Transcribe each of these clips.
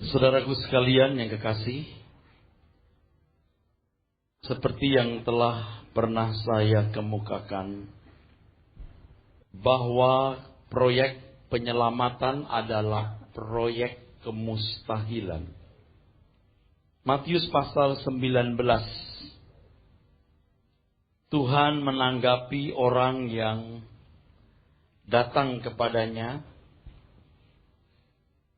Saudaraku sekalian yang kekasih, seperti yang telah pernah saya kemukakan, bahwa proyek penyelamatan adalah proyek kemustahilan. Matius pasal 19, Tuhan menanggapi orang yang datang kepadanya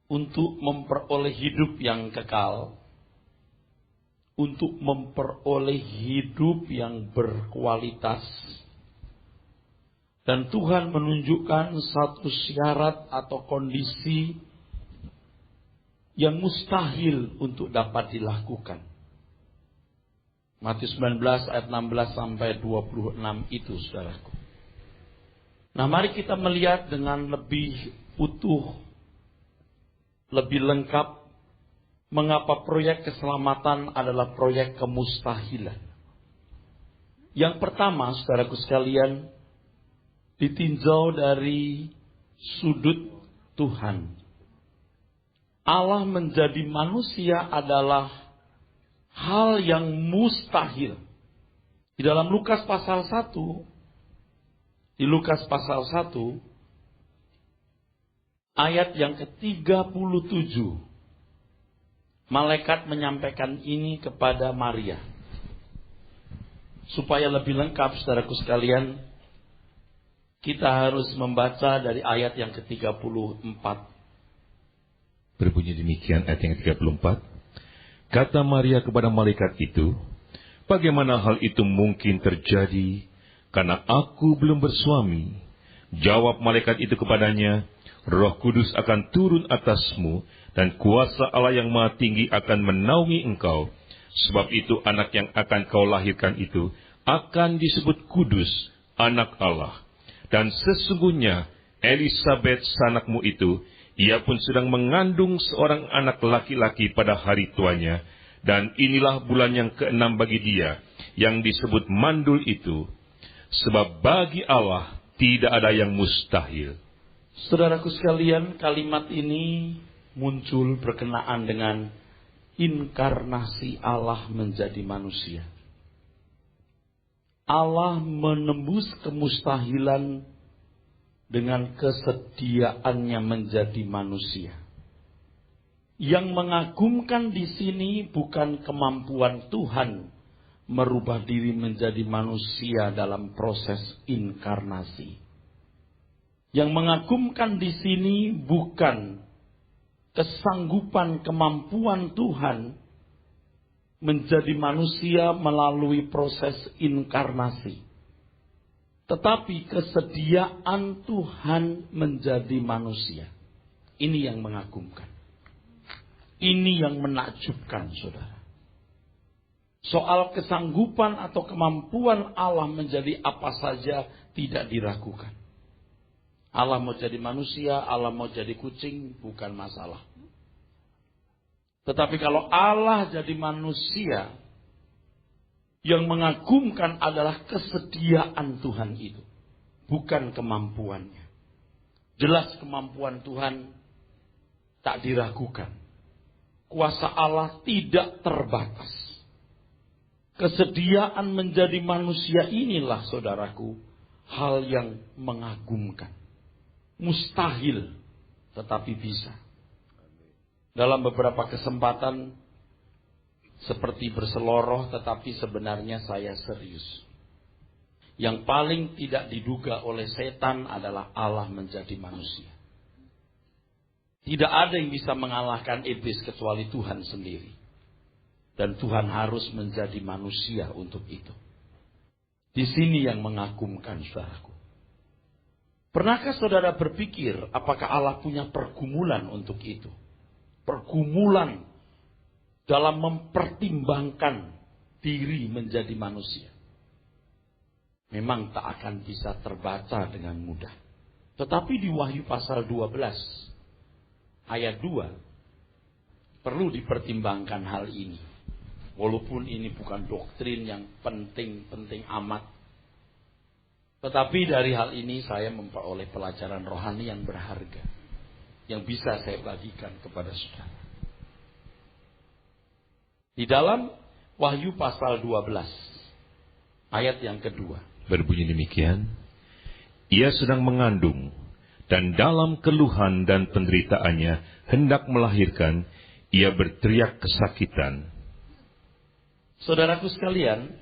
untuk memperoleh hidup yang kekal, untuk memperoleh hidup yang berkualitas. Dan Tuhan menunjukkan satu syarat atau kondisi yang mustahil untuk dapat dilakukan. Matius 19 ayat 16 sampai 26 itu, saudaraku. Nah, mari kita melihat dengan lebih utuh, lebih lengkap, mengapa proyek keselamatan adalah proyek kemustahilan. Yang pertama, saudaraku sekalian, ditinjau dari sudut Tuhan. Allah menjadi manusia adalah hal yang mustahil. Di dalam Lukas pasal 1, di Lukas pasal 1, ayat yang ke-37, malaikat menyampaikan ini kepada Maria. Supaya lebih lengkap, saudaraku sekalian, kita harus membaca dari ayat yang ke-34. Berbunyi demikian ayat yang ke-34. Kata Maria kepada malaikat itu, "Bagaimana hal itu mungkin terjadi, karena aku belum bersuami?" Jawab malaikat itu kepadanya, "Roh Kudus akan turun atasmu, dan kuasa Allah yang Maha Tinggi akan menaungi engkau. Sebab itu anak yang akan kau lahirkan itu akan disebut kudus, anak Allah. Dan sesungguhnya Elisabet sanakmu itu, ia pun sedang mengandung seorang anak laki-laki pada hari tuanya. Dan inilah bulan yang ke-6 bagi dia, yang disebut mandul itu. Sebab bagi Allah tidak ada yang mustahil." Saudaraku sekalian, kalimat ini muncul berkenaan dengan inkarnasi Allah menjadi manusia. Allah menembus kemustahilan dengan kesediaannya menjadi manusia. Yang mengagumkan di sini bukan kemampuan Tuhan merubah diri menjadi manusia dalam proses inkarnasi. Yang mengagumkan di sini bukan kesanggupan kemampuan Tuhan menjadi manusia melalui proses inkarnasi, tetapi kesediaan Tuhan menjadi manusia. Ini yang mengagumkan. Ini yang menakjubkan, saudara. Soal kesanggupan atau kemampuan Allah menjadi apa saja tidak diragukan. Allah mau jadi manusia, Allah mau jadi kucing, bukan masalah. Tetapi kalau Allah jadi manusia, yang mengagumkan adalah kesediaan Tuhan itu, bukan kemampuannya. Jelas kemampuan Tuhan tak diragukan. Kuasa Allah tidak terbatas. Kesediaan menjadi manusia inilah, saudaraku, hal yang mengagumkan. Mustahil, tetapi bisa. Dalam beberapa kesempatan, seperti berseloroh, tetapi sebenarnya saya serius. Yang paling tidak diduga oleh setan adalah Allah menjadi manusia. Tidak ada yang bisa mengalahkan iblis kecuali Tuhan sendiri. Dan Tuhan harus menjadi manusia untuk itu. Di sini yang mengagumkan, saudaraku. Pernahkah saudara berpikir apakah Allah punya pergumulan untuk itu? Pergumulan dalam mempertimbangkan diri menjadi manusia. Memang tak akan bisa terbaca dengan mudah. Tetapi di Wahyu pasal 12 ayat 2 perlu dipertimbangkan hal ini. Walaupun ini bukan doktrin yang penting-penting amat. Tetapi dari hal ini saya memperoleh pelajaran rohani yang berharga, yang bisa saya bagikan kepada saudara. Di dalam Wahyu pasal 12, ayat yang kedua. Berbunyi demikian, ia sedang mengandung, dan dalam keluhan dan penderitaannya hendak melahirkan, ia berteriak kesakitan. Saudaraku sekalian,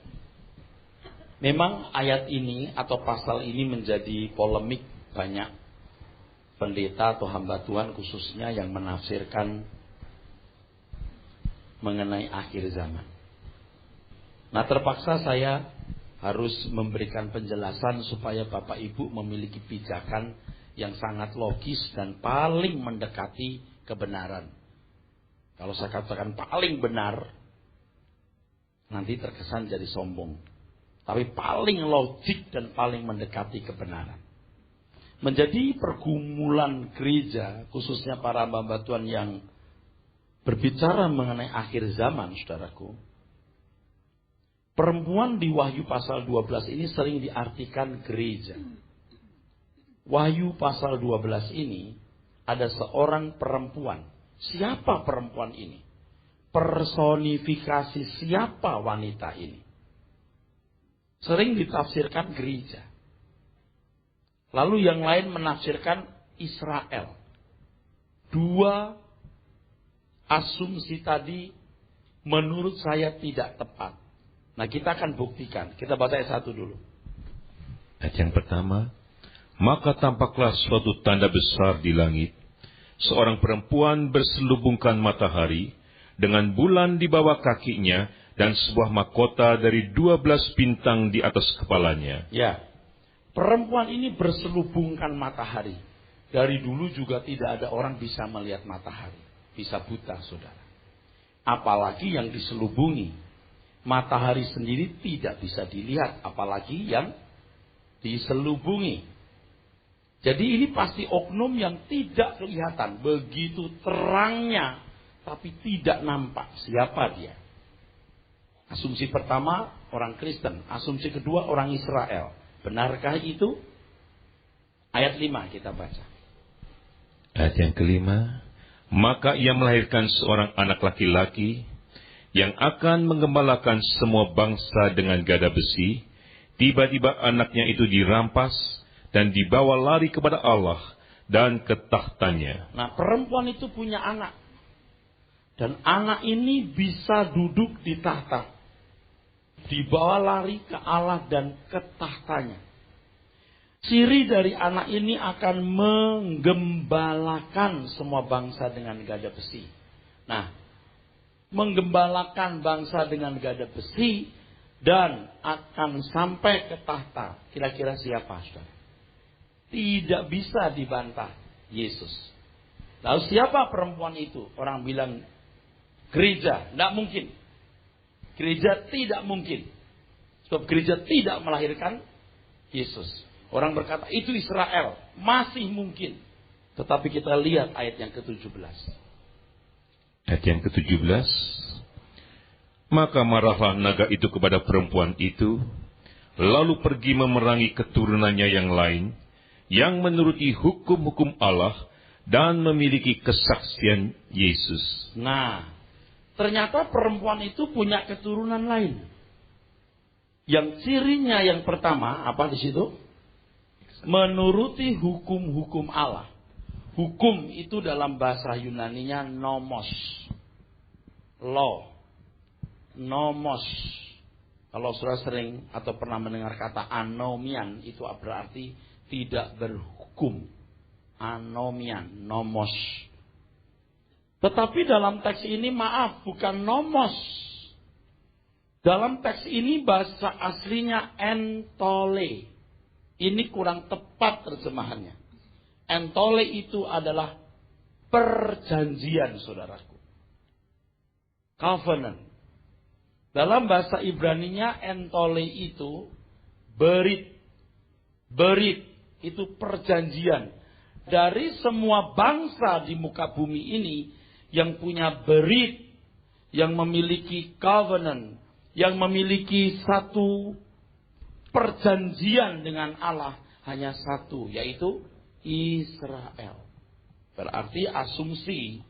memang ayat ini atau pasal ini menjadi polemik. Banyak pendeta atau hamba Tuhan khususnya yang menafsirkan mengenai akhir zaman. Nah, terpaksa saya harus memberikan penjelasan supaya Bapak Ibu memiliki pijakan yang sangat logis dan paling mendekati kebenaran. Kalau saya katakan paling benar, nanti terkesan jadi sombong. Tapi paling logik dan paling mendekati kebenaran. Menjadi pergumulan gereja, khususnya para hamba Tuhan yang berbicara mengenai akhir zaman, saudaraku. Perempuan di Wahyu pasal 12 ini sering diartikan gereja. Wahyu pasal 12 ini ada seorang perempuan. Siapa perempuan ini? Personifikasi siapa wanita ini? Sering ditafsirkan gereja. Lalu yang lain menafsirkan Israel. Dua asumsi tadi menurut saya tidak tepat. Nah, kita akan buktikan. Kita baca ayat 1 dulu. Ayat yang pertama, maka tampaklah suatu tanda besar di langit, seorang perempuan berselubungkan matahari, dengan bulan di bawah kakinya, dan sebuah mahkota dari 12 bintang di atas kepalanya. Ya, perempuan ini berselubungkan matahari. Dari dulu juga tidak ada orang bisa melihat matahari. Bisa buta, saudara. Apalagi yang diselubungi. Matahari sendiri tidak bisa dilihat, apalagi yang diselubungi. Jadi ini pasti oknum yang tidak kelihatan, begitu terangnya, tapi tidak nampak siapa dia. Asumsi pertama, orang Kristen. Asumsi kedua, orang Israel. Benarkah itu? Ayat 5 kita baca. Ayat yang kelima, maka ia melahirkan seorang anak laki-laki, yang akan menggembalakan semua bangsa dengan gada besi. Tiba-tiba anaknya itu dirampas dan dibawa lari kepada Allah dan ke tahtanya. Nah, perempuan itu punya anak. Dan anak ini bisa duduk di tahta. Dibawa lari ke Allah dan ke tahtanya. Ciri dari anak ini akan menggembalakan semua bangsa dengan gada besi. Nah, menggembalakan bangsa dengan gada besi dan akan sampai ke tahta. Kira-kira siapa, saudara? Tidak bisa dibantah, Yesus. Lalu siapa perempuan itu? Orang bilang gereja. Tidak mungkin. Gereja tidak mungkin. Sebab gereja tidak melahirkan Yesus. Orang berkata itu Israel. Masih mungkin. Tetapi kita lihat ayat yang ke-17. Ayat yang ke-17, maka marahlah naga itu kepada perempuan itu, lalu pergi memerangi keturunannya yang lain, yang menuruti hukum-hukum Allah, dan memiliki kesaksian Yesus. Nah, ternyata perempuan itu punya keturunan lain. Yang cirinya yang pertama, apa di situ? Menuruti hukum-hukum Allah. Hukum itu dalam bahasa Yunaninya nomos. Law. Nomos. Kalau saudara sering atau pernah mendengar kata anomian, itu berarti tidak berhukum. Anomian, nomos. Tetapi dalam teks ini maaf, bukan nomos. Dalam teks ini bahasa aslinya entole. Ini kurang tepat terjemahannya. Entole itu adalah perjanjian, saudaraku. Covenant. Dalam bahasa Ibraninya entole itu berit. Berit itu perjanjian. Dari semua bangsa di muka bumi ini yang punya berit, yang memiliki covenant, yang memiliki satu perjanjian dengan Allah, hanya satu, yaitu Israel. Berarti asumsi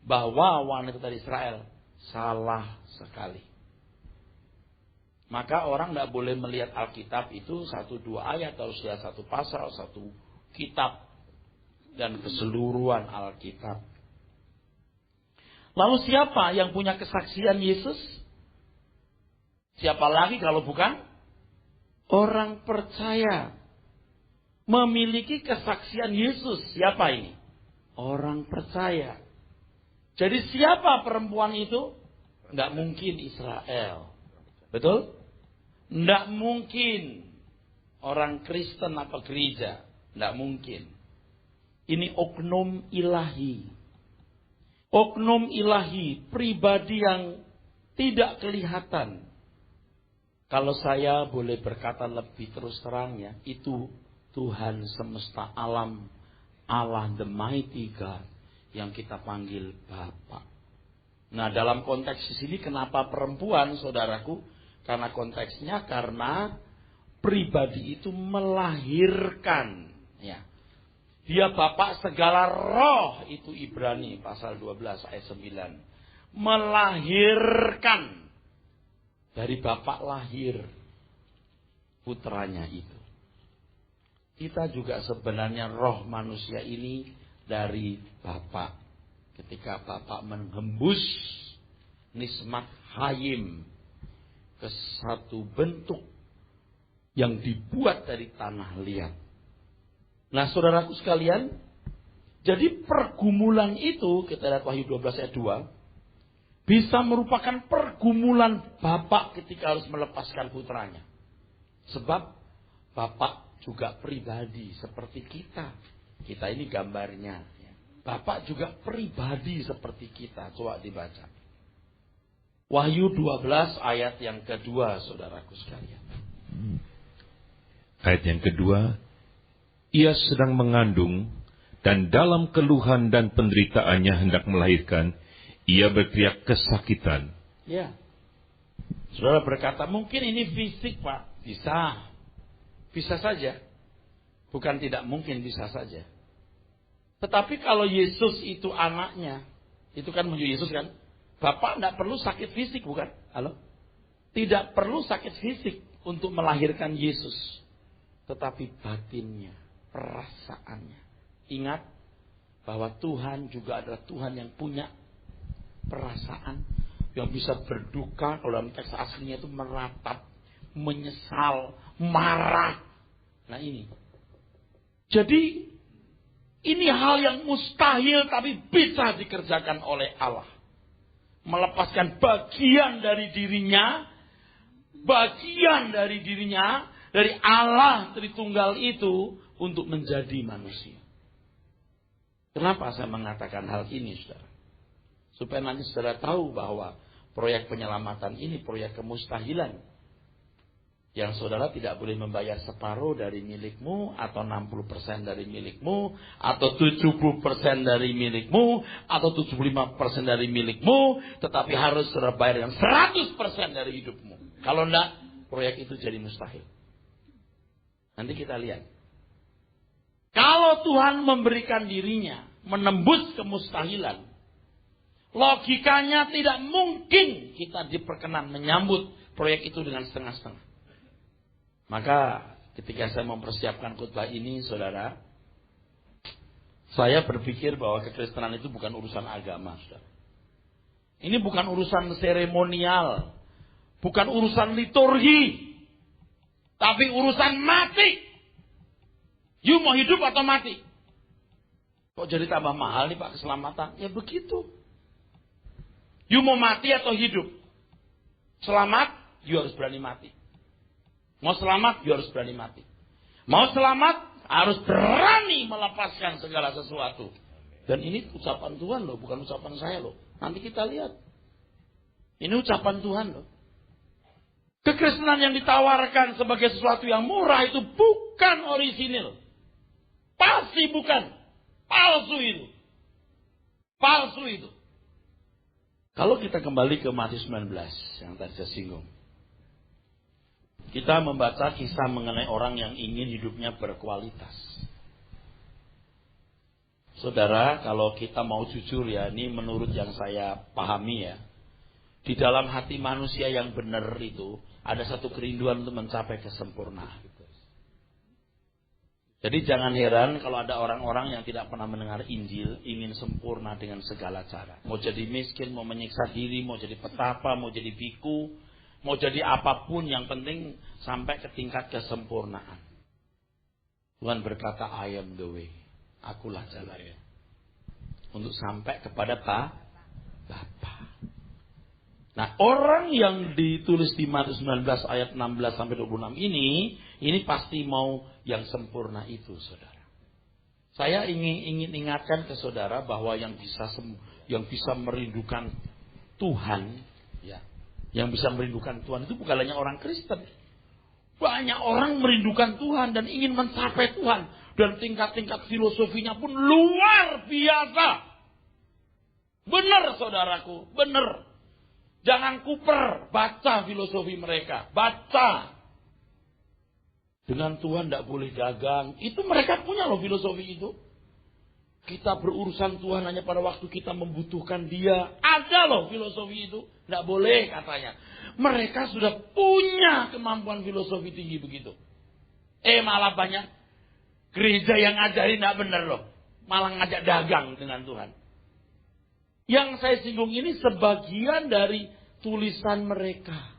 bahwa wanita dari Israel Salah sekali. Maka orang tidak boleh melihat Alkitab itu 1-2 ayat, harus lihat 1 pasal, 1 kitab, dan keseluruhan Alkitab. Lalu siapa yang punya kesaksian Yesus? Siapa lagi kalau bukan orang percaya memiliki kesaksian Yesus? Siapa ini? Orang percaya. Jadi siapa perempuan itu? Tidak mungkin Israel. Betul? Tidak mungkin orang Kristen atau gereja. Tidak mungkin. Ini oknum ilahi. Oknum ilahi, pribadi yang tidak kelihatan. Kalau saya boleh berkata lebih terus terangnya, itu Tuhan semesta alam, Allah the mighty God, yang kita panggil Bapa. Nah, dalam konteks di sini kenapa perempuan, saudaraku? Karena konteksnya karena pribadi itu melahirkan, ya. Dia bapak segala roh, itu Ibrani pasal 12 ayat 9. Melahirkan. Dari bapak lahir putranya itu. Kita juga sebenarnya roh manusia ini dari bapak. Ketika bapak menghembus nismat hayim ke satu bentuk yang dibuat dari tanah liat. Nah, saudaraku sekalian, jadi pergumulan itu, kita lihat Wahyu 12 ayat 2, bisa merupakan pergumulan bapak ketika harus melepaskan putranya. Sebab bapak juga pribadi seperti kita. Kita ini gambarnya. Bapak juga pribadi seperti kita. Coba dibaca. Wahyu 12 ayat yang kedua, saudaraku sekalian. Ayat yang kedua, ia sedang mengandung, dan dalam keluhan dan penderitaannya hendak melahirkan, ia berteriak kesakitan. Ya. Saudara berkata, mungkin ini fisik, Pak. Bisa. Bisa saja. Bukan tidak mungkin, bisa saja. Tetapi kalau Yesus itu anaknya, itu kan menuju Yesus kan? Bapak tidak perlu sakit fisik, bukan? Halo? Tidak perlu sakit fisik untuk melahirkan Yesus. Tetapi batinnya, perasaannya. Ingat bahwa Tuhan juga adalah Tuhan yang punya perasaan, yang bisa berduka. Kalau dalam teks aslinya itu meratap, menyesal, marah. Nah ini. Jadi ini hal yang mustahil tapi bisa dikerjakan oleh Allah. Melepaskan bagian dari dirinya, dari Allah Tritunggal itu untuk menjadi manusia. Kenapa saya mengatakan hal ini, saudara? Supaya nanti saudara tahu bahwa proyek penyelamatan ini proyek kemustahilan. Yang saudara tidak boleh membayar separuh dari milikmu, atau 60% dari milikmu, atau 70% dari milikmu, atau 75% dari milikmu, tetapi harus saudara bayar yang 100% dari hidupmu. Kalau enggak, proyek itu jadi mustahil. Nanti kita lihat. Kalau Tuhan memberikan dirinya, menembus kemustahilan, logikanya tidak mungkin kita diperkenan menyambut proyek itu dengan setengah-setengah. Maka ketika saya mempersiapkan khotbah ini, saudara, saya berpikir bahwa kekristenan itu bukan urusan agama, saudara. Ini bukan urusan seremonial, bukan urusan liturgi, tapi urusan mati. You mau hidup atau mati? Kok jadi tambah mahal nih Pak keselamatan? Ya begitu. You mau mati atau hidup? Selamat, you harus berani mati. Mau selamat, you harus berani mati. Mau selamat, harus berani melepaskan segala sesuatu. Dan ini ucapan Tuhan loh, bukan ucapan saya loh. Nanti kita lihat. Ini ucapan Tuhan loh. Kekristenan yang ditawarkan sebagai sesuatu yang murah itu bukan orisinil. Pasti bukan. Palsu itu. Palsu itu. Kalau kita kembali ke Matius 19 yang tadi saya singgung. Kita membaca kisah mengenai orang yang ingin hidupnya berkualitas. Saudara, kalau kita mau jujur ya, ini menurut yang saya pahami ya. Di dalam hati manusia yang benar itu ada satu kerinduan untuk mencapai kesempurnaan. Jadi jangan heran kalau ada orang-orang yang tidak pernah mendengar Injil ingin sempurna dengan segala cara. Mau jadi miskin, mau menyiksa diri, mau jadi petapa, mau jadi biku, mau jadi apapun, yang penting sampai ke tingkat kesempurnaan. Tuhan berkata, I am the way. Akulah jalan. Untuk sampai kepada Bapa. Nah, orang yang ditulis di Matius 19 ayat 16 sampai 26 ini pasti mau yang sempurna itu, saudara. Saya ingin ingatkan ke saudara bahwa yang bisa merindukan Tuhan, ya, yang bisa merindukan Tuhan itu bukan hanya orang Kristen. Banyak orang merindukan Tuhan dan ingin mencapai Tuhan, dan tingkat-tingkat filosofinya pun luar biasa. Benar, saudaraku, benar. Jangan kuper, baca filosofi mereka, baca. Dengan Tuhan tidak boleh dagang. Itu mereka punya loh filosofi itu. Kita berurusan Tuhan hanya pada waktu kita membutuhkan Dia. Ada loh filosofi itu. Tidak boleh katanya. Mereka sudah punya kemampuan filosofi tinggi begitu. Malah banyak gereja yang ngajarin tidak benar loh. Malah ngajak dagang dengan Tuhan. Yang saya singgung ini sebagian dari tulisan mereka.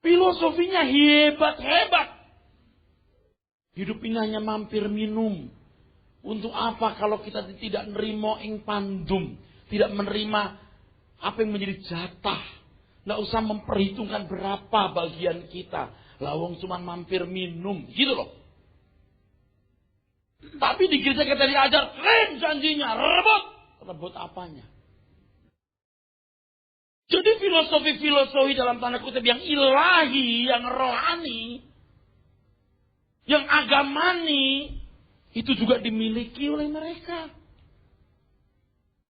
Filosofinya hebat-hebat. Hidup ini hanya mampir minum. Untuk apa kalau kita tidak menerima ing pandum. Tidak menerima apa yang menjadi jatah. Tidak usah memperhitungkan berapa bagian kita. Lawang cuma mampir minum. Gitu loh. Tapi di gereja kita diajar. Keren janjinya. Rebut apanya? Jadi filosofi dalam tanda kutip yang ilahi, yang rohani, yang agamani, itu juga dimiliki oleh mereka.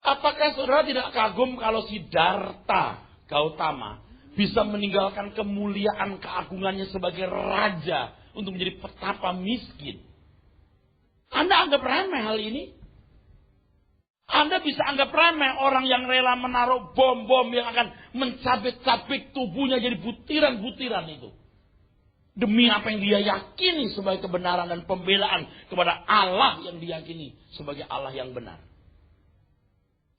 Apakah saudara tidak kagum kalau Siddhartha Gautama bisa meninggalkan kemuliaan keagungannya sebagai raja untuk menjadi petapa miskin? Anda anggap remeh hal ini? Anda bisa anggap remeh orang yang rela menaruh bom-bom yang akan mencabik-cabik tubuhnya jadi butiran-butiran itu. Demi apa yang dia yakini sebagai kebenaran dan pembelaan kepada Allah yang diyakini sebagai Allah yang benar.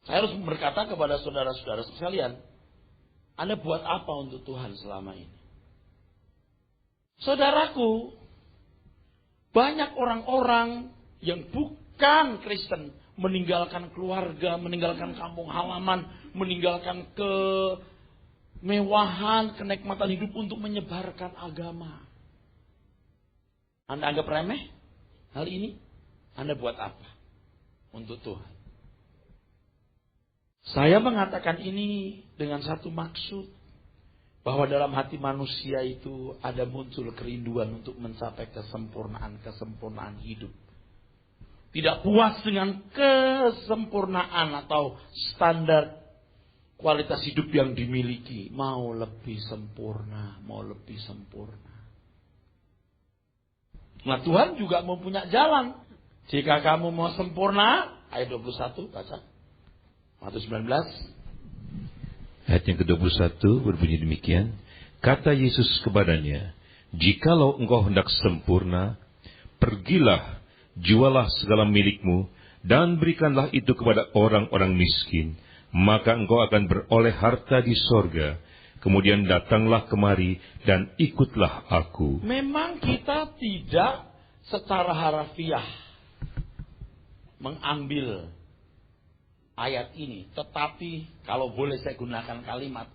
Saya harus berkata kepada saudara-saudara sekalian, Anda buat apa untuk Tuhan selama ini? Saudaraku, banyak orang-orang yang bukan Kristen meninggalkan keluarga, meninggalkan kampung halaman, meninggalkan kemewahan, kenikmatan hidup untuk menyebarkan agama. Anda anggap remeh hal ini? Anda buat apa untuk Tuhan? Saya mengatakan ini dengan satu maksud, bahwa dalam hati manusia itu ada muncul kerinduan untuk mencapai kesempurnaan hidup. Tidak puas dengan kesempurnaan atau standar kualitas hidup yang dimiliki. Mau lebih sempurna, mau lebih sempurna. Nah, Tuhan juga mempunyai jalan. Jika kamu mau sempurna, ayat 21 baca. Matius 19. Ayat yang ke-21 berbunyi demikian. Kata Yesus kepadanya, jikalau engkau hendak sempurna, pergilah, jualah segala milikmu, dan berikanlah itu kepada orang-orang miskin, maka engkau akan beroleh harta di sorga. Kemudian datanglah kemari dan ikutlah aku. Memang kita tidak secara harafiah mengambil ayat ini, tetapi kalau boleh saya gunakan kalimat,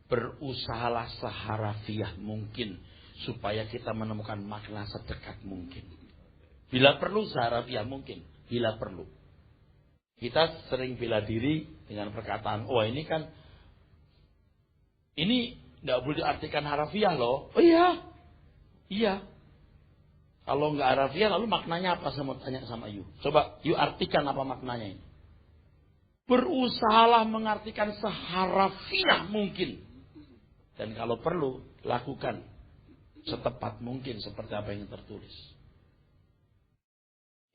berusahalah seharafiah mungkin supaya kita menemukan makna sedekat mungkin. Bila perlu seharafiah mungkin, bila perlu. Kita sering bela diri dengan perkataan, oh ini kan, ini tidak boleh diartikan harafiah loh. Oh iya, iya. Kalau nggak harafiah lalu maknanya apa? Saya mau tanya sama Yu. Coba Yu artikan apa maknanya ini. Berusahalah mengartikan seharafiah mungkin. Dan kalau perlu, lakukan setepat mungkin seperti apa yang tertulis.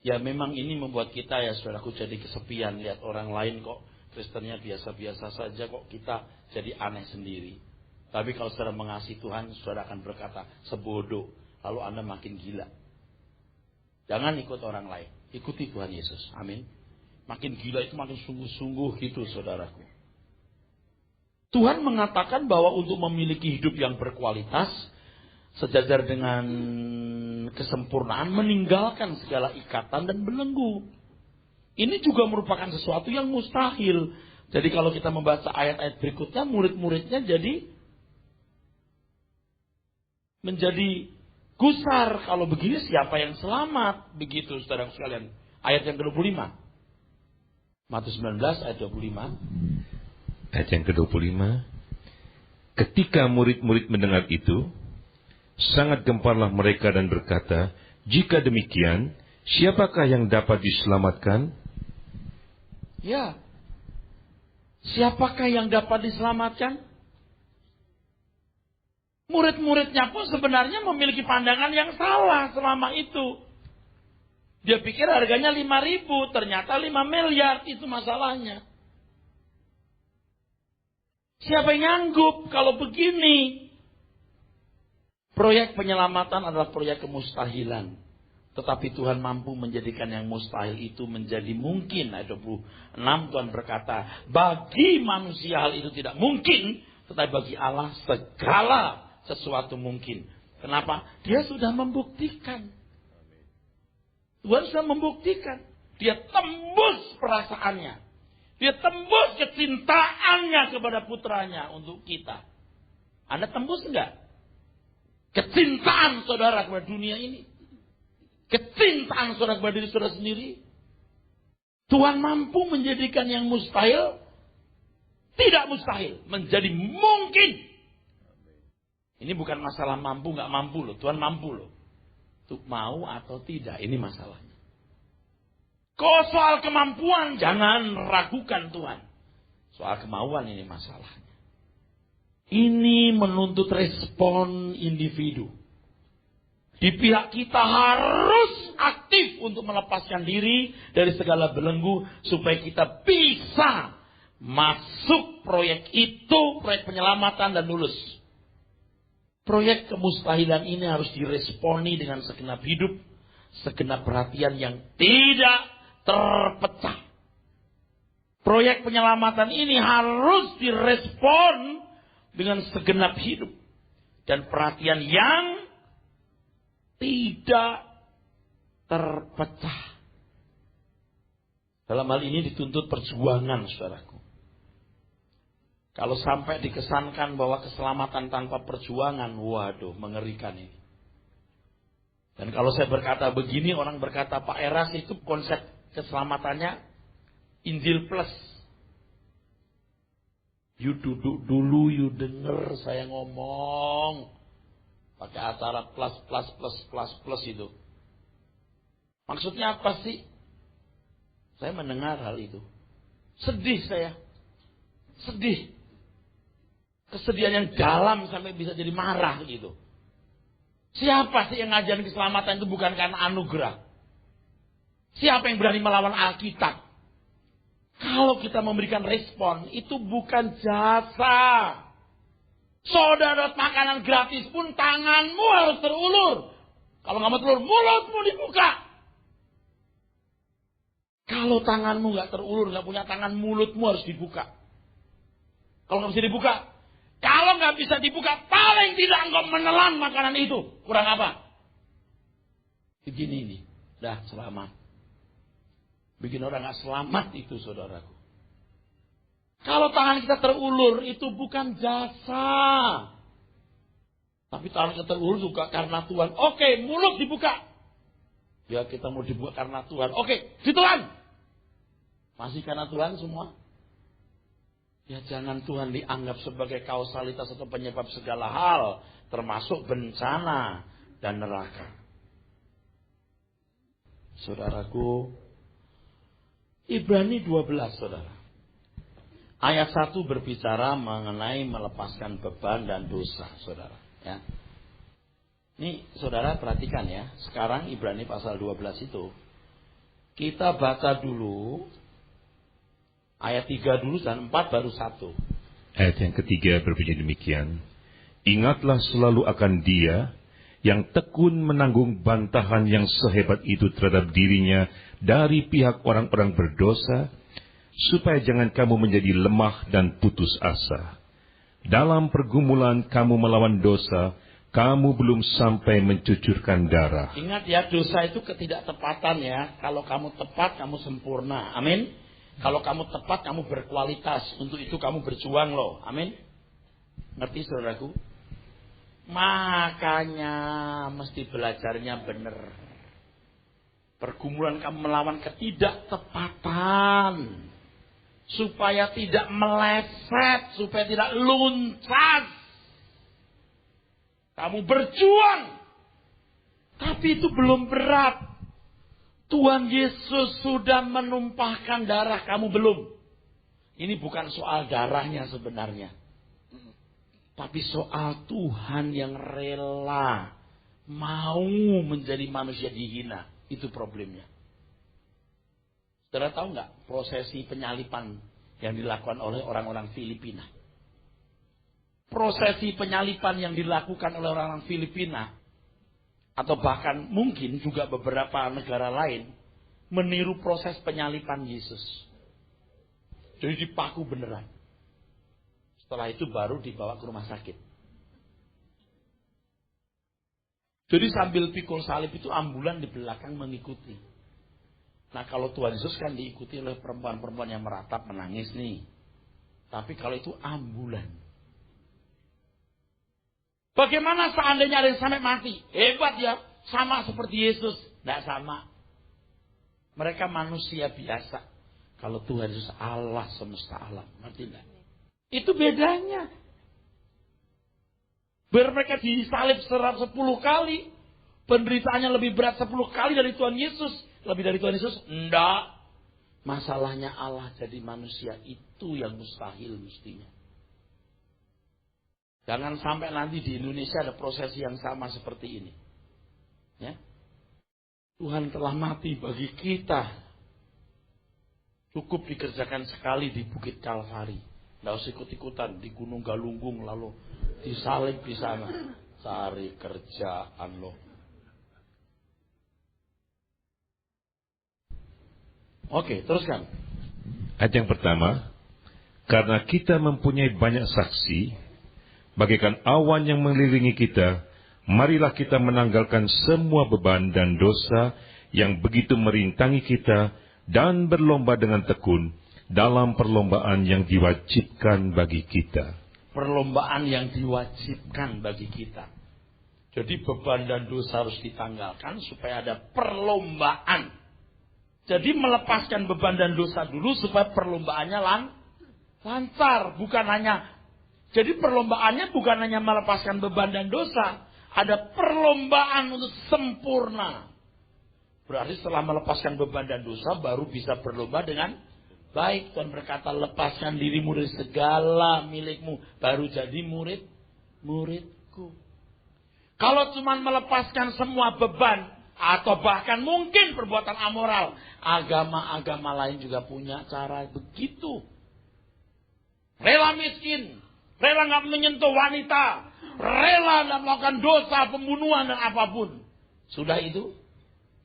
Ya memang ini membuat kita ya saudaraku jadi kesepian. Lihat orang lain kok Kristennya biasa-biasa saja kok kita jadi aneh sendiri. Tapi kalau saudara mengasihi Tuhan, saudara akan berkata, sebodoh. Lalu Anda makin gila. Jangan ikut orang lain. Ikuti Tuhan Yesus. Amin. Makin gila itu makin sungguh-sungguh gitu saudaraku. Tuhan mengatakan bahwa untuk memiliki hidup yang berkualitas, sejajar dengan kesempurnaan, meninggalkan segala ikatan dan belenggu. Ini juga merupakan sesuatu yang mustahil. Jadi kalau kita membaca ayat-ayat berikutnya, murid-muridnya menjadi gusar. Kalau begini siapa yang selamat? Begitu saudara sekalian. Ayat yang ke-25. Matius 19 ayat 25. Ayat yang ke-25. Ketika murid-murid mendengar itu, sangat gemparlah mereka dan berkata, jika demikian, siapakah yang dapat diselamatkan? Ya. Siapakah yang dapat diselamatkan? Murid-muridnya pun sebenarnya memiliki pandangan yang salah selama itu. Dia pikir harganya 5.000, ternyata 5 miliar, itu masalahnya. Siapa yang nyanggup kalau begini? Proyek penyelamatan adalah proyek kemustahilan. Tetapi Tuhan mampu menjadikan yang mustahil itu menjadi mungkin. Ayat 26 Tuhan berkata, bagi manusia hal itu tidak mungkin, tetapi bagi Allah segala sesuatu mungkin. Kenapa? Dia sudah membuktikan. Tuhan sudah membuktikan. Dia tembus perasaannya. Dia tembus kecintaannya kepada putranya untuk kita. Anda tembus enggak? Kecintaan saudara kepada dunia ini. Kecintaan saudara kepada diri saudara sendiri. Tuhan mampu menjadikan yang mustahil tidak mustahil menjadi mungkin. Ini bukan masalah mampu nggak mampu loh. Tuhan mampu loh. Untuk mau atau tidak, ini masalahnya. Kok soal kemampuan jangan ragukan Tuhan. Soal kemauan ini masalahnya. Ini menuntut respon individu. Di pihak kita harus aktif untuk melepaskan diri dari segala belenggu supaya kita bisa masuk proyek itu, proyek penyelamatan dan lulus. Proyek kemustahilan ini harus diresponi dengan segenap hidup, segenap perhatian yang tidak terpecah. Proyek penyelamatan ini harus direspon dengan segenap hidup dan perhatian yang tidak terpecah. Dalam hal ini dituntut perjuangan, saudaraku. Kalau sampai dikesankan bahwa keselamatan tanpa perjuangan, waduh, mengerikan ini. Dan kalau saya berkata begini, orang berkata, Pak Eras itu konsep keselamatannya Injil plus. You duduk dulu, you denger saya ngomong. Pakai acara plus itu. Maksudnya apa sih? Saya mendengar hal itu. Sedih saya. Sedih. Kesedihan yang dalam sampai bisa jadi marah gitu. Siapa sih yang ngajarin keselamatan itu bukan karena anugerah? Siapa yang berani melawan Alkitab? Kalau kita memberikan respon, itu bukan jasa. Saudara makanan gratis pun tanganmu harus terulur. Kalau nggak mau terulur, mulutmu dibuka. Kalau tanganmu nggak terulur, nggak punya tangan, mulutmu harus dibuka. Kalau nggak bisa dibuka, kalau nggak bisa dibuka, paling tidak engkau menelan makanan itu. Kurang apa? Begini ini, dah selamat. Bikin orang nggak selamat itu, saudaraku. Kalau tangan kita terulur, itu bukan jasa. Tapi tangan kita terulur juga karena Tuhan. Oke, mulut dibuka. Ya kita mau dibuka karena Tuhan. Oke, ditelan. Masih karena Tuhan semua? Ya jangan Tuhan dianggap sebagai kausalitas atau penyebab segala hal. Termasuk bencana dan neraka. Saudaraku, Ibrani 12, saudara. Ayat 1 berbicara mengenai melepaskan beban dan dosa, saudara. Ya. Ini saudara perhatikan ya. Sekarang Ibrani pasal 12 itu. Kita baca dulu Ayat 3 dulu dan 4 baru 1. Ayat yang ketiga berbunyi demikian. Ingatlah selalu akan Dia yang tekun menanggung bantahan yang sehebat itu terhadap dirinya dari pihak orang-orang berdosa, supaya jangan kamu menjadi lemah dan putus asa. Dalam pergumulan kamu melawan dosa, kamu belum sampai mencucurkan darah. Ingat ya, dosa itu ketidaktepatan ya. Kalau kamu tepat, kamu sempurna. Amin. Kalau kamu tepat, kamu berkualitas. Untuk itu kamu berjuang loh. Amin. Ngerti saudaraku? Makanya mesti belajarnya benar. Pergumulan kamu melawan ketidaktepatan. Supaya tidak meleset, supaya tidak luntas. Kamu berjuang. Tapi itu belum berat. Tuhan Yesus sudah menumpahkan darah, kamu belum. Ini bukan soal darahnya sebenarnya. Tapi soal Tuhan yang rela mau menjadi manusia dihina. Itu problemnya. Saudara tahu nggak prosesi penyalipan yang dilakukan oleh orang-orang Filipina? Prosesi penyalipan yang dilakukan oleh orang-orang Filipina, atau bahkan mungkin juga beberapa negara lain, meniru proses penyalipan Yesus. Jadi dipaku beneran. Setelah itu baru dibawa ke rumah sakit. Jadi sambil pikul salib itu ambulan di belakang mengikuti. Nah kalau Tuhan Yesus kan diikuti oleh perempuan-perempuan yang meratap menangis nih. Tapi kalau itu ambulan. Bagaimana seandainya ada yang sampai mati? Hebat ya. Sama seperti Yesus. Tidak sama. Mereka manusia biasa. Kalau Tuhan Yesus Allah semesta alam. Ngerti tidak? Itu bedanya. Biar mereka disalib 10 kali. Penderitaannya lebih berat 10 kali dari Tuhan Yesus. Lebih dari Tuhan Yesus? Enggak. Masalahnya Allah jadi manusia. Itu yang mustahil mestinya. Jangan sampai nanti di Indonesia ada prosesi yang sama seperti ini. Ya. Tuhan telah mati bagi kita. Cukup dikerjakan sekali di Bukit Kalvari. Tidak usah ikut-ikutan di Gunung Galunggung lalu disalib di sana. Cari kerjaan loh. Oke, teruskan. Ayat yang pertama, karena kita mempunyai banyak saksi, bagaikan awan yang mengelilingi kita, marilah kita menanggalkan semua beban dan dosa yang begitu merintangi kita dan berlomba dengan tekun dalam perlombaan yang diwajibkan bagi kita. Perlombaan yang diwajibkan bagi kita. Jadi beban dan dosa harus ditanggalkan supaya ada perlombaan. Jadi melepaskan beban dan dosa dulu supaya perlombaannya lancar. Jadi perlombaannya bukan hanya melepaskan beban dan dosa. Ada perlombaan untuk sempurna. Berarti setelah melepaskan beban dan dosa baru bisa berlomba dengan baik. Tuhan berkata, lepaskan dirimu dari segala milikmu, baru jadi muridku. Kalau cuma melepaskan semua beban, atau bahkan mungkin perbuatan amoral, agama-agama lain juga punya cara begitu. Rela miskin, rela nggak menyentuh wanita, rela nggak melakukan dosa, pembunuhan dan apapun. Sudah itu,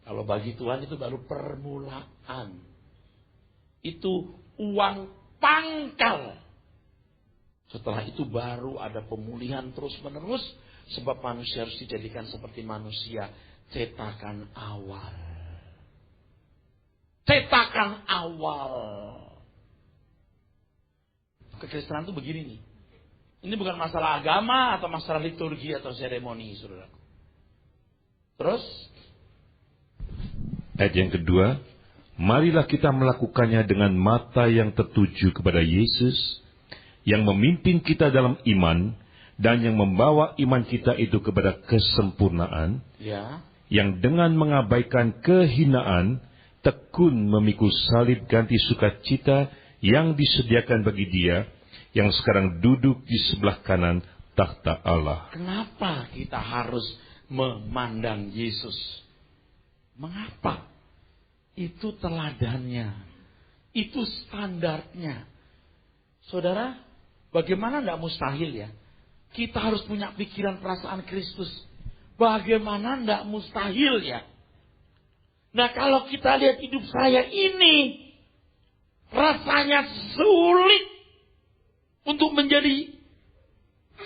kalau bagi Tuhan itu baru permulaan. Itu uang pangkal. Setelah itu baru ada pemulihan terus-menerus. Sebab manusia harus dijadikan seperti manusia cetakan awal. Cetakan awal. Kekristenan itu begini nih. Ini bukan masalah agama atau masalah liturgi atau seremoni, saudaraku. Terus ayat yang kedua, marilah kita melakukannya dengan mata yang tertuju kepada Yesus, yang memimpin kita dalam iman, dan yang membawa iman kita itu kepada kesempurnaan, ya, yang dengan mengabaikan kehinaan, tekun memikul salib ganti sukacita yang disediakan bagi Dia, yang sekarang duduk di sebelah kanan takhta Allah. Kenapa kita harus memandang Yesus? Mengapa? Itu teladannya. Itu standarnya. Saudara, bagaimana tidak mustahil ya? Kita harus punya pikiran perasaan Kristus. Bagaimana tidak mustahil ya? Nah kalau kita lihat hidup saya ini, rasanya sulit untuk menjadi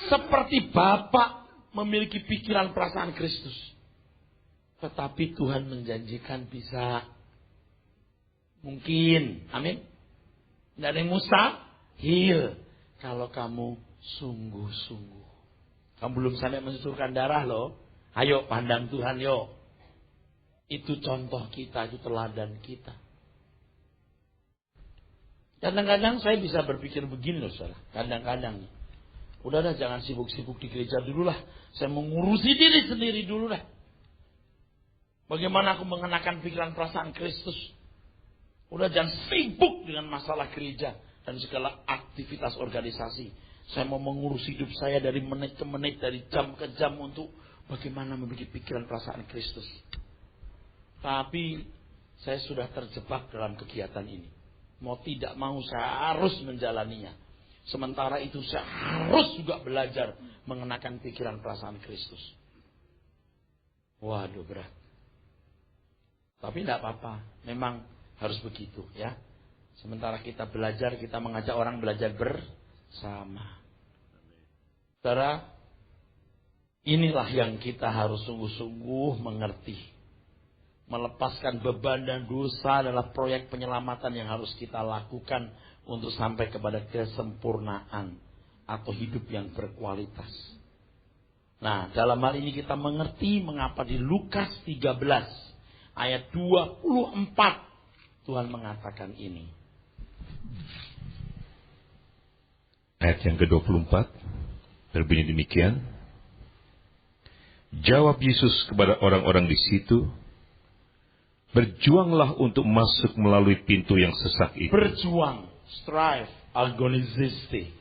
seperti Bapak memiliki pikiran perasaan Kristus. Tetapi Tuhan menjanjikan bisa. Mungkin. Amin. Tidak ada yang mustahil. Kalau kamu sungguh-sungguh. Kamu belum sampai mensusurkan darah loh. Ayo pandang Tuhan yuk. Itu contoh kita. Itu teladan kita. Kadang-kadang saya bisa berpikir begini loh saudara. Kadang-kadang. Udah jangan sibuk-sibuk di gereja dulu lah. Saya mengurusi diri sendiri dulu lah. Bagaimana aku mengenakan pikiran perasaan Kristus. Udah jangan sibuk dengan masalah gereja. Dan segala aktivitas organisasi. Saya mau mengurus hidup saya dari menit ke menit. Dari jam ke jam untuk bagaimana memiliki pikiran perasaan Kristus. Tapi saya sudah terjebak dalam kegiatan ini. Mau tidak mau saya harus menjalaninya. Sementara itu saya harus juga belajar mengenakan pikiran perasaan Kristus. Waduh berat. Tapi tidak apa-apa. Memang harus begitu ya. Sementara kita belajar, kita mengajak orang belajar bersama. Saudara, inilah yang kita harus sungguh-sungguh mengerti. Melepaskan beban dan dosa adalah proyek penyelamatan yang harus kita lakukan untuk sampai kepada kesempurnaan atau hidup yang berkualitas. Nah, dalam hal ini kita mengerti mengapa di Lukas 13 ayat 24 Tuhan mengatakan ini. Ayat yang ke-24 berbunyi demikian. Jawab Yesus kepada orang-orang di situ, berjuanglah untuk masuk melalui pintu yang sesak itu. Berjuang, strive, agoniziste.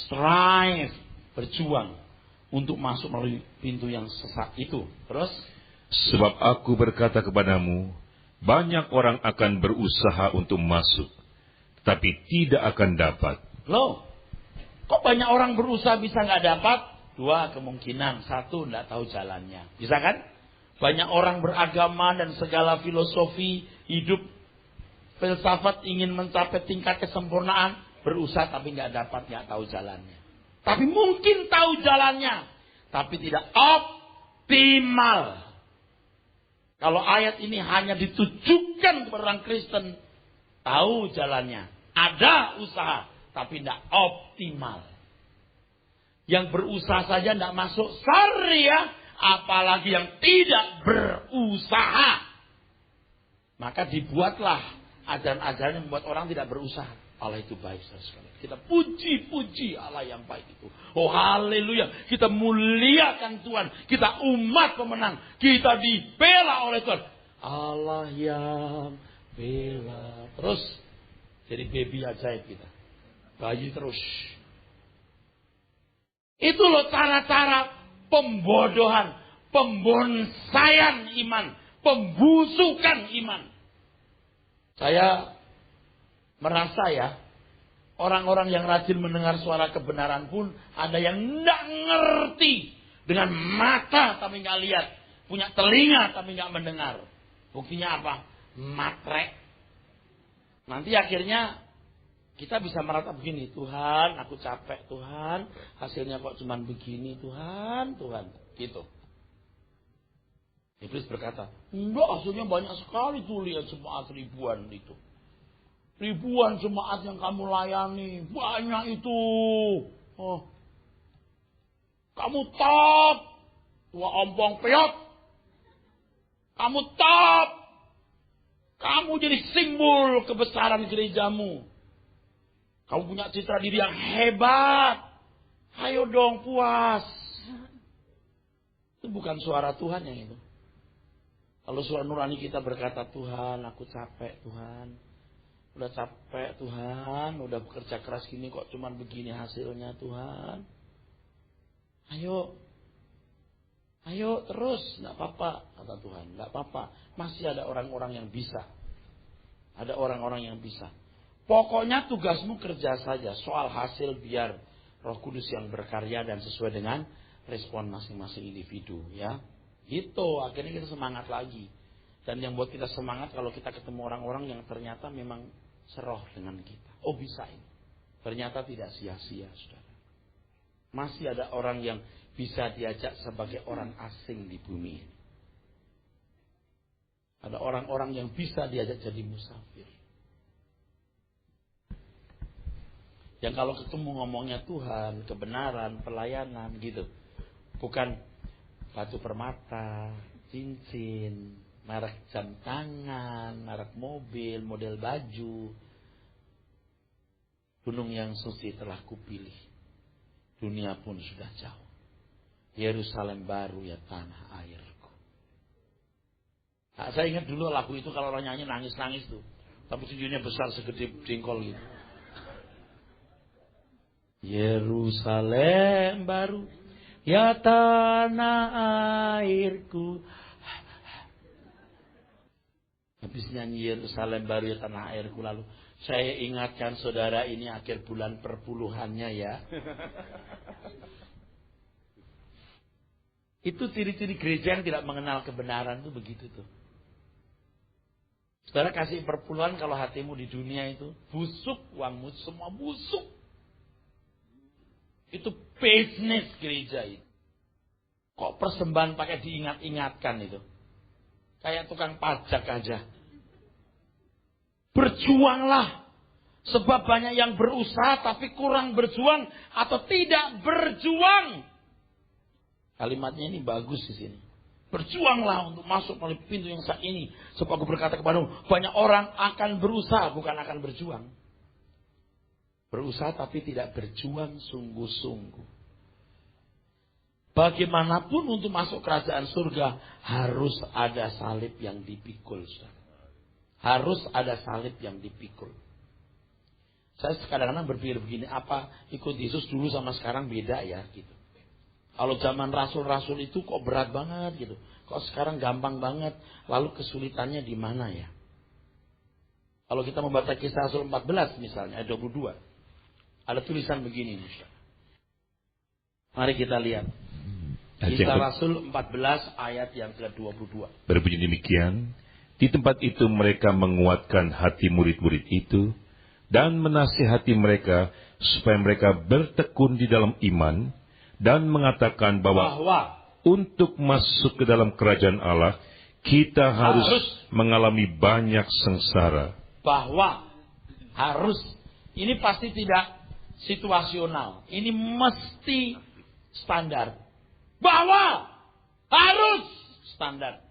Strive, berjuang untuk masuk melalui pintu yang sesak itu. Terus? Sebab aku berkata kepadamu, banyak orang akan berusaha untuk masuk, tapi tidak akan dapat. Loh, kok banyak orang berusaha bisa nggak dapat? Dua kemungkinan. Satu, nggak tahu jalannya. Bisa kan? Banyak orang beragama dan segala filosofi hidup, filsafat ingin mencapai tingkat kesempurnaan, berusaha tapi nggak dapat, nggak tahu jalannya. Tapi mungkin tahu jalannya, tapi tidak optimal. Kalau ayat ini hanya ditujukan kepada orang Kristen, tahu jalannya, ada usaha, tapi tidak optimal. Yang berusaha saja tidak masuk syariah, apalagi yang tidak berusaha. Maka dibuatlah ajaran-ajaran yang membuat orang tidak berusaha. Allah itu baik sekali. Kita puji-puji Allah yang baik itu. Oh haleluya. Kita muliakan Tuhan. Kita umat pemenang. Kita dibela oleh Tuhan. Allah yang bela. Terus jadi baby ajaib kita. Bayi terus. Itu loh cara-cara pembodohan, pembonsaian iman, pembusukan iman. Saya merasa ya, orang-orang yang rajin mendengar suara kebenaran pun ada yang tidak ngerti. Dengan mata tapi nggak lihat, punya telinga tapi nggak mendengar. Buktinya apa? Matre. Nanti akhirnya kita bisa merata begini, Tuhan, aku capek, Tuhan, hasilnya kok cuman begini, Tuhan, gitu. Iblis berkata, enggak, hasilnya banyak sekali tuh, lihat jemaat ribuan itu. Ribuan jemaat yang kamu layani, banyak itu. Oh. Kamu top, tua ompong peot. Kamu top. Kamu jadi simbol kebesaran gerejamu. Kamu punya citra diri yang hebat. Ayo dong puas. Itu bukan suara Tuhan yang itu. Kalau suara nurani kita berkata, Tuhan aku capek Tuhan. Udah capek Tuhan. Udah bekerja keras gini kok cuman begini hasilnya Tuhan. Ayo. Ayo terus. Gak apa-apa kata Tuhan. Gak apa-apa. Masih ada orang-orang yang bisa. Ada orang-orang yang bisa. Pokoknya tugasmu kerja saja. Soal hasil biar Roh Kudus yang berkarya dan sesuai dengan respon masing-masing individu. Ya, gitu. Akhirnya kita semangat lagi. Dan yang buat kita semangat kalau kita ketemu orang-orang yang ternyata memang seroh dengan kita. Oh bisa ini. Ternyata tidak sia-sia, saudara. Masih ada orang yang bisa diajak sebagai orang asing di bumi ini. Ada orang-orang yang bisa diajak jadi musafir. Yang kalau ketemu ngomongnya Tuhan, kebenaran, pelayanan gitu. Bukan batu permata, cincin, merek jam tangan, merek mobil, model baju. Gunung yang suci telah kupilih. Dunia pun sudah jauh. Yerusalem baru ya tanah airku. Nah, saya ingat dulu lagu itu kalau orang nyanyi nangis-nangis tuh. Tapi tinjunya besar segede jengkol gitu. Yerusalem baru ya tanah airku. Habis nyanyi Yerusalem baru ya tanah airku, lalu saya ingatkan saudara ini akhir bulan perpuluhannya ya. Itu ciri-ciri gereja yang tidak mengenal kebenaran itu begitu tuh. Saudara kasih perpuluhan kalau hatimu di dunia itu busuk, uangmu semua busuk. Itu business gereja itu. Kok persembahan pakai diingat-ingatkan itu? Kayak tukang pajak aja. Berjuanglah. Sebab banyak yang berusaha tapi kurang berjuang atau tidak berjuang. Kalimatnya ini bagus di sini. Berjuanglah untuk masuk melalui pintu yang saat ini. Sebab aku berkata kepadamu, banyak orang akan berusaha bukan akan berjuang. Berusaha tapi tidak berjuang sungguh-sungguh. Bagaimanapun untuk masuk kerajaan surga harus ada salib yang dipikul. Harus ada salib yang dipikul. Saya kadang-kadang berpikir begini, apa ikut Yesus dulu sama sekarang beda ya gitu. Kalau zaman rasul-rasul itu kok berat banget gitu. Kok sekarang gampang banget. Lalu kesulitannya di mana ya? Kalau kita membaca Kisah Rasul 14 misalnya ayat 22. Ada tulisan begini. Mari kita lihat. Kisah Rasul 14 ayat yang ke-22. Berbunyi demikian. Di tempat itu mereka menguatkan hati murid-murid itu dan menasihati mereka supaya mereka bertekun di dalam iman dan mengatakan bahwa untuk masuk ke dalam kerajaan Allah kita harus mengalami banyak sengsara. Bahwa harus, ini pasti tidak situasional, ini mesti standar. Bahwa harus standar.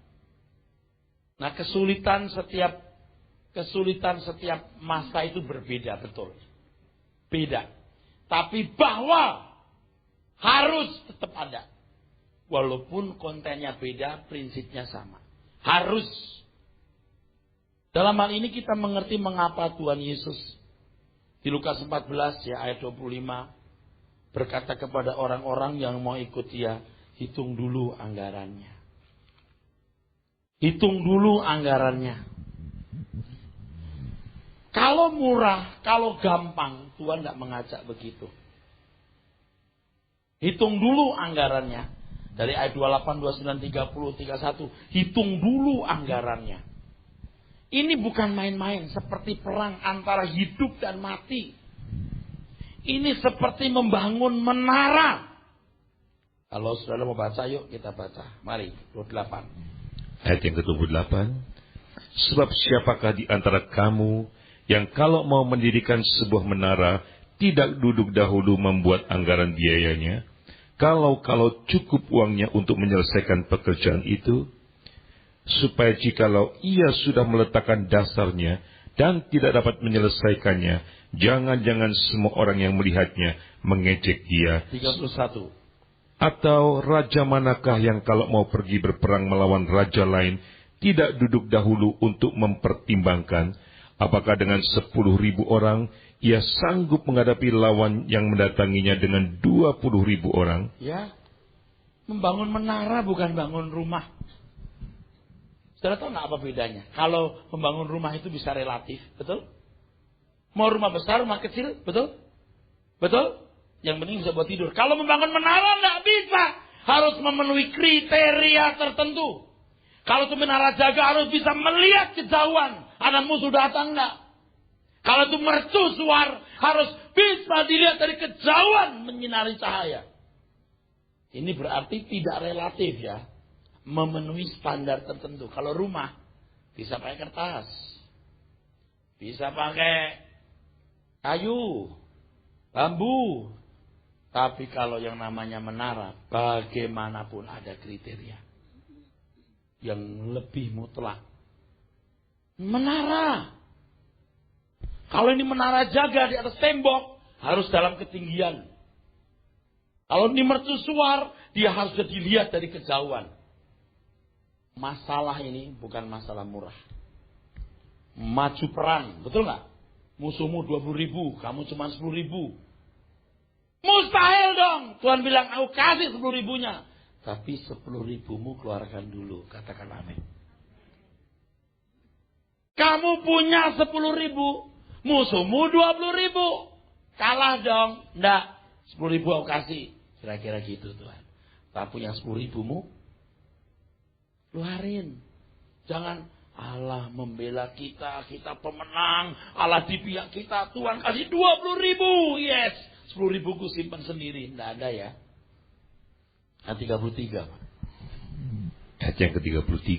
Nah, kesulitan setiap masa itu berbeda, betul. Beda. Tapi bahwa harus tetap ada. Walaupun kontennya beda, prinsipnya sama. Harus. Dalam hal ini kita mengerti mengapa Tuhan Yesus di Lukas 14 ya ayat 25 berkata kepada orang-orang yang mau ikut dia, hitung dulu anggarannya. Hitung dulu anggarannya. Kalau murah, kalau gampang, Tuhan tidak mengajak begitu. Hitung dulu anggarannya. Dari ayat 28, 29, 30, 31. Hitung dulu anggarannya. Ini bukan main-main. Seperti perang antara hidup dan mati. Ini seperti membangun menara. Kalau saudara mau baca, yuk kita baca. Mari, 28. Ayat yang ke-28. Sebab siapakah di antara kamu yang kalau mau mendirikan sebuah menara tidak duduk dahulu membuat anggaran biayanya, kalau cukup uangnya untuk menyelesaikan pekerjaan itu, supaya jikalau ia sudah meletakkan dasarnya dan tidak dapat menyelesaikannya, jangan-jangan semua orang yang melihatnya mengejek dia. 31. Atau raja manakah yang kalau mau pergi berperang melawan raja lain, tidak duduk dahulu untuk mempertimbangkan, apakah dengan 10.000 orang ia sanggup menghadapi lawan yang mendatanginya dengan 20.000 orang? Ya, membangun menara bukan bangun rumah. Saudara tahu nggak apa bedanya? Kalau membangun rumah itu bisa relatif, betul? Mau rumah besar, rumah kecil, betul? Betul? Yang penting bisa buat tidur. Kalau membangun menara nggak bisa, harus memenuhi kriteria tertentu. Kalau itu menara jaga harus bisa melihat kejauhan, ada musuh datang nggak? Kalau itu mercusuar harus bisa dilihat dari kejauhan menyinari cahaya. Ini berarti tidak relatif ya. Memenuhi standar tertentu. Kalau rumah bisa pakai kertas. Bisa pakai kayu, bambu. Tapi kalau yang namanya menara, bagaimanapun ada kriteria. Yang lebih mutlak. Menara. Kalau ini menara jaga di atas tembok, harus dalam ketinggian. Kalau ini mercusuar, dia harus dilihat dari kejauhan. Masalah ini bukan masalah murah. Maju perang, betul nggak? Musuhmu 20.000, kamu cuma 10.000. Mustahil dong. Tuhan bilang, aku kasih 10.000-nya. Tapi 10.000-mu keluarkan dulu, katakan amin. Kamu punya 10.000, musuhmu 20.000. Kalah dong. Nggak, 10.000 aku kasih. Kira-kira gitu Tuhan. Tapi yang 10.000-mu, keluarin. Jangan Allah membela kita, kita pemenang. Allah di pihak kita, Tuhan kasih 20.000. Yes, 10.000 ku simpan sendiri. Nggak ada ya. Ayat 33. Ayat yang ke-33.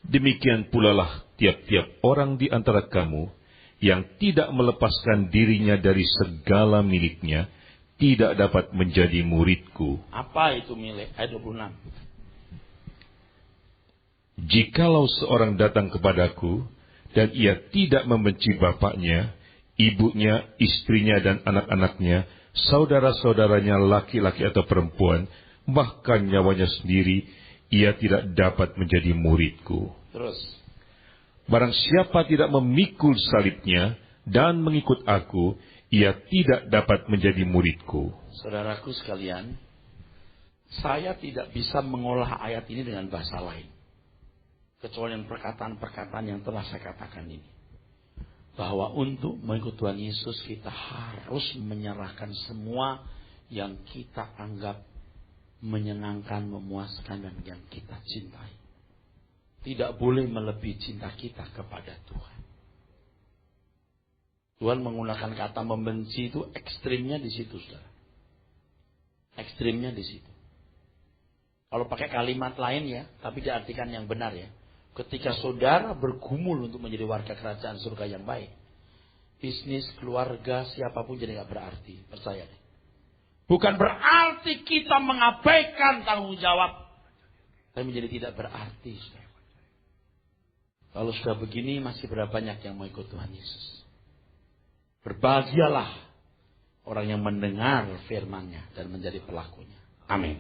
Demikian pula lah tiap-tiap orang di antara kamu yang tidak melepaskan dirinya dari segala miliknya tidak dapat menjadi muridku. Apa itu milik? Ayat 26. Jikalau seorang datang kepadaku dan ia tidak membenci bapaknya, ibunya, istrinya dan anak-anaknya, saudara-saudaranya laki-laki atau perempuan, bahkan nyawanya sendiri, ia tidak dapat menjadi muridku. Terus. Barang siapa tidak memikul salibnya dan mengikut aku, ia tidak dapat menjadi muridku. Saudaraku sekalian, saya tidak bisa mengolah ayat ini dengan bahasa lain. Kecuali perkataan-perkataan yang telah saya katakan ini. Bahwa untuk mengikut Tuhan Yesus kita harus menyerahkan semua yang kita anggap menyenangkan, memuaskan dan yang kita cintai. Tidak boleh melebihi cinta kita kepada Tuhan. Tuhan menggunakan kata membenci itu ekstrimnya di situ, saudara. Ekstrimnya di situ. Kalau pakai kalimat lain ya, tapi diartikan yang benar ya. Ketika saudara bergumul untuk menjadi warga kerajaan surga yang baik, bisnis, keluarga, siapapun jadi gak berarti. Percaya deh. Bukan berarti kita mengabaikan tanggung jawab. Tapi menjadi tidak berarti. Saudara. Kalau sudah begini masih berapa banyak yang mau ikut Tuhan Yesus. Berbahagialah orang yang mendengar firman-Nya dan menjadi pelakunya. Amin.